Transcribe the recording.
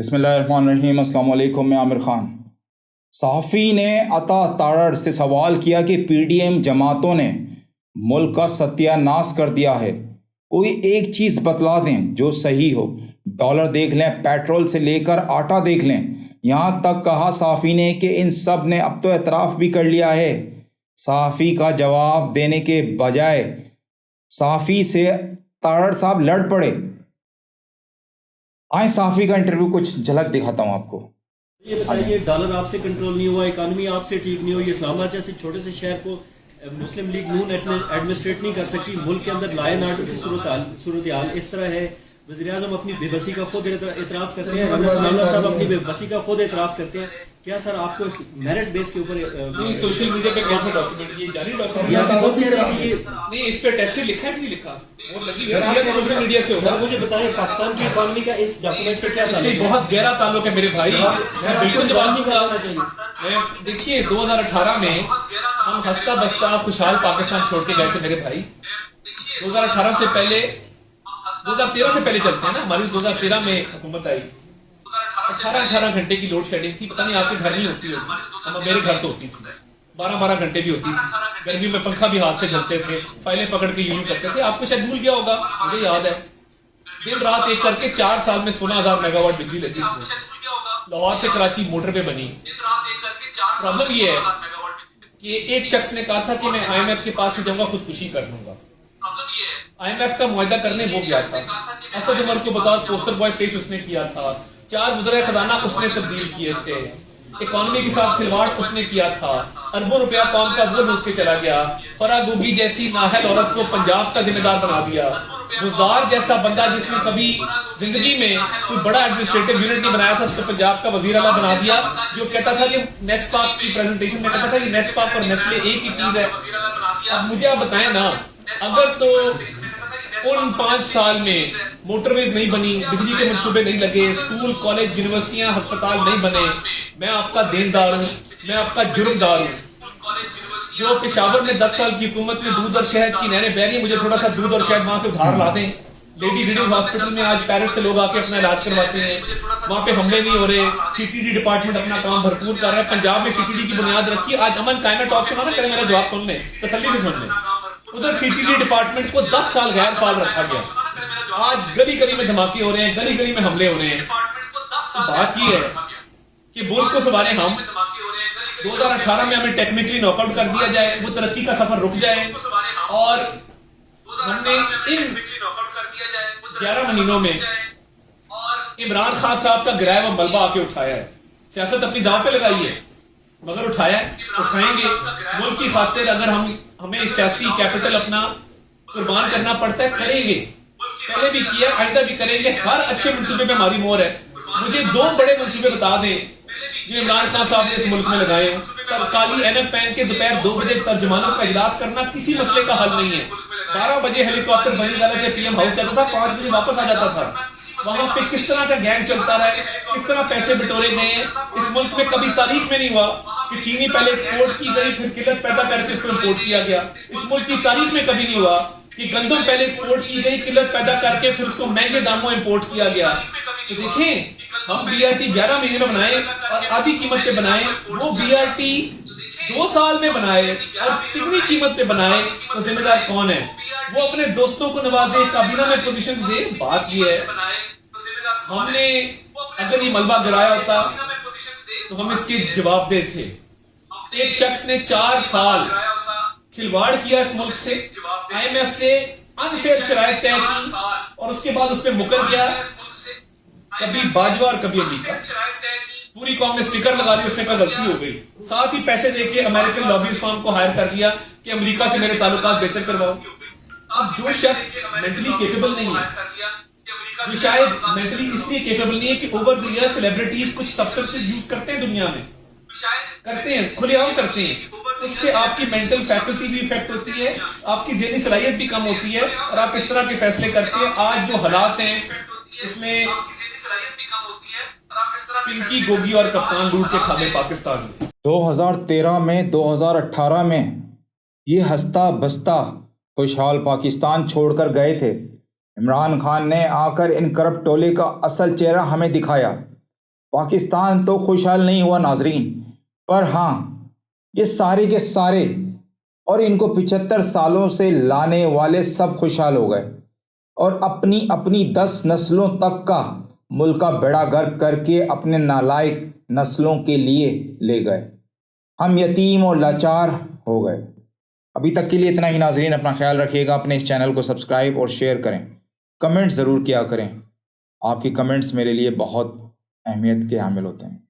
बिस्मिल्लाहिर्रहमानिर्रहीम। अस्सलाम वालेकुम। मैं आमिर ख़ान। सहाफ़ी ने अता तारड़ से सवाल किया कि पीडीएम जमातों ने मुल्क का सत्यानाश कर दिया है, कोई एक चीज़ बतला दें जो सही हो। डॉलर देख लें, पेट्रोल से लेकर आटा देख लें। यहाँ तक कहा सहाफ़ी ने कि इन सब ने अब तो एतराफ़ भी कर लिया है। सहाफ़ी का जवाब देने के बजाय सहाफ़ी से तारड़ साहब लड़ पड़े। आए सहाफ़ी का इंटरव्यू कुछ झलक दिखाता हूँ आपको। ये बताइए, डॉलर आपसे कंट्रोल नहीं हुआ, इकानमी आपसे ठीक नहीं हुई, इस्लामाबाद जैसे छोटे से शहर को मुस्लिम लीग नून एडमिनिस्ट्रेट नहीं कर सकती, मुल्क के अंदर लॉ एंड ऑर्डर की सूरत हाल इस तरह है। वज़ीर आज़म अपनी बेबसी का खुद एतराफ़ करते हैं, राना सनाउल्लाह साहब अपनी बेबसी का खुद एतराफ़ करते हैं। क्या सर आपको मेरिट बेस के ऊपर नहीं, सोशल मीडिया पे कौन सा डॉक्यूमेंट, ये जारी डॉक्यूमेंट नहीं, इस पे टेस्ट से लिखा है कि नहीं लिखा, वो लगी है सोशल मीडिया से होगा। मुझे बताइए, पाकिस्तान की इकानमी का इस डॉक्यूमेंट से क्या इससे बहुत गहरा ताल्लुक है मेरे भाई। मैं बिल्कुल जवाब नहीं कराना चाहिए। मैं देखिए 2018 में हम हंसता बसता खुशहाल पाकिस्तान छोड़ के गए थे मेरे भाई। 2018 से पहले 2013 से पहले चलते हैं ना, हमारी 2013 में हुकूमत आई। 18 घंटे की लोड शेडिंग थी, पता नहीं आपके घर नहीं होती होगी, मेरे घर तो होती थी। 12 घंटे भी होती थी। गर्मी में पंखा भी हाथ से चलते थे, फाइलें पकड़ के यूज करते थे। आपको शायद भूल गया होगा, मुझे याद है। दिन रात एक करके 4 साल में 16,000 मेगावाट बिजली लगी इसमें। लाहौर से कराची मोटर पे बनी। प्रॉब्लम ये है कि एक शख्स ने कहा था कि मैं IMF के पास में जाऊंगा, खुदकुशी कर लूंगा। IMF का मुआहदा करने वो गया था। असद उमर को बताओ, पोस्टर बॉय पेश उसने किया था। 4 वज़ीर खजाना उसने तब्दील किए थे। इकोनॉमी के साथ खिलवाड़ उसने किया था। अरबों रुपया कौम का वो लूट के चला गया। फरागोगी जैसी नाहल औरत को पंजाब का जिम्मेदार बना दिया। बुजदार जैसा बंदा जिसने कभी जिंदगी में कोई बड़ा एडमिनिस्ट्रेटिव यूनिट नहीं बनाया था, उसको पंजाब का वजीर आला बना दिया। जो कहता था कि नेस्पाक की प्रेजेंटेशन में कहता था कि नेस्पाक और नेस्ले एक ही चीज है। अब मुझे आप बताएं ना, अगर तो उन 5 साल में मोटरवेज नहीं बनी, बिजली के मंसूबे नहीं लगे, स्कूल कॉलेज यूनिवर्सिटियां अस्पताल नहीं बने, मैं आपका देनदार हूँ, मैं आपका जुर्मदार हूँ। जो पेशावर में 10 साल की हुकूमत में दूध और शहद की नहरें बह रही हैं, मुझे थोड़ा सा दूध और शहद वहां से उधार ला दें। लेडी रीडिंग हॉस्पिटल में आज पेरिस से लोग आके अपना इलाज करवाते हैं, वहां पे हमले नहीं हो रहे। CTD डिपार्टमेंट अपना काम भरपूर कर रहा है। पंजाब में CTD की बुनियाद रखी। आज अमन कायम टॉक सुना ना, मेरा जवाब सुन लें, तसल्ली से सुन लें। उधर CTD डिपार्टमेंट को 10 साल गैर फाल रखा गया। आज गली गली में धमाके हो रहे हैं, गली गली में हमले हो रहे हैं। तो बात ये है कि मुल्क को संभाले हम। 2018 में हमें टेक्निकली नॉकआउट कर दिया जाए, वो तरक्की का सफर रुक जाए, और हमने इन 11 महीनों में इमरान खान साहब का गिराया हुआ मलबा आके उठाया है। सियासत अपनी दांव पे लगाई है, मगर उठाया है, उठाएंगे। मुल्क की खातिर अगर हमें सियासी कैपिटल अपना कुर्बान करना पड़ता है, करेंगे। पहले भी किया, आइंदा भी करेंगे। हर अच्छे मंसूबे में हमारी मोहर है। मुझे 2 बड़े मंसूबे बता दें जो इमरान खान साहब ने इस मुल्क में लगाए हैं। तब काली ऐनक पहन के दोपहर 2 बजे तर्जुमानों का इजलास करना किसी मसले का हल नहीं है। 12 बजे हेलीकॉप्टर बनीवाला से PM हाउस जाता था, 5 बजे वापस आ जाता था। वहां पे किस तरह का गैंग चलता रहा है, किस तरह पैसे बिटोरे गए हैं। इस मुल्क में कभी तारीख में नहीं हुआ कि चीनी पहले एक्सपोर्ट की गई, फिर किल्लत पैदा करके इसको इम्पोर्ट किया गया। इस मुल्क की तारीख में कभी नहीं हुआ कि गंदम पहले एक्सपोर्ट की गई, किल्लत पैदा करके फिर उसको महंगे दामों इम्पोर्ट किया गया। तो देखें, हम BRT 11 महीने में बनाए और आधी कीमत पे बनाए। वो BRT 2 साल में बनाए और तिगनी कीमत पे बनाए, तो जिम्मेदार कौन है? वो अपने दोस्तों को नवाजे, काबीना में पोजीशंस दे। बात ये है, हमने अगर ये मलबा गिराया होता तो हम इसके जवाबदेह थे। एक शख्स ने 4 साल खिलवाड़ किया इस मुल्क से, IMF से अनफेयर शरायत तय की, और उसके बाद उस पर मुकर गया। कभी बाजवा और कभी अमेरिका। पूरी कौम ने स्टिकर लगा ली, उसने कहा गलती हो गई। साथ ही पैसे देके अमेरिकन लॉबीज फर्म को हायर कर दिया कि अमेरिका से मेरे ताल्लुकात बेहतर करवाओ। अब जो शख्स मेंटली केपेबल नहीं है, जो शायद मेंटली इसलिए केपेबल नहीं है कि ओवर द ईयर सेलिब्रिटीज कुछ सब्सटेंसेस यूज करते हैं, दुनिया में करते हैं, खुलेआम करते हैं, उससे आपकी मेंटल फैकल्टी भी इफेक्ट होती है, आपकी ज़हनी सलाहियत भी कम होती है, और आप इस तरह के फैसले करते हैं। आज जो हालात हैं उसमें पिंकी, गोगी और कप्तान लूट के खा गए पाकिस्तान में। 2013 में 2018 में ये हंसता बसता खुशहाल पाकिस्तान छोड़कर गए थे। इमरान खान ने आकर इन करप्ट टोले का असल चेहरा हमें दिखाया। पाकिस्तान तो खुशहाल नहीं हुआ नाजरीन, पर हाँ, ये सारे के सारे और इनको 75 सालों से लाने वाले सब खुशहाल हो गए और अपनी अपनी 10 नस्लों तक का मुल्क का बेड़ा गर्क करके अपने नालायक नस्लों के लिए ले गए। हम यतीम और लाचार हो गए। अभी तक के लिए इतना ही नाजरीन, अपना ख्याल रखिएगा, अपने इस चैनल को सब्सक्राइब और शेयर करें, कमेंट ज़रूर किया करें। आपके कमेंट्स मेरे लिए बहुत अहमियत के हामिल होते हैं।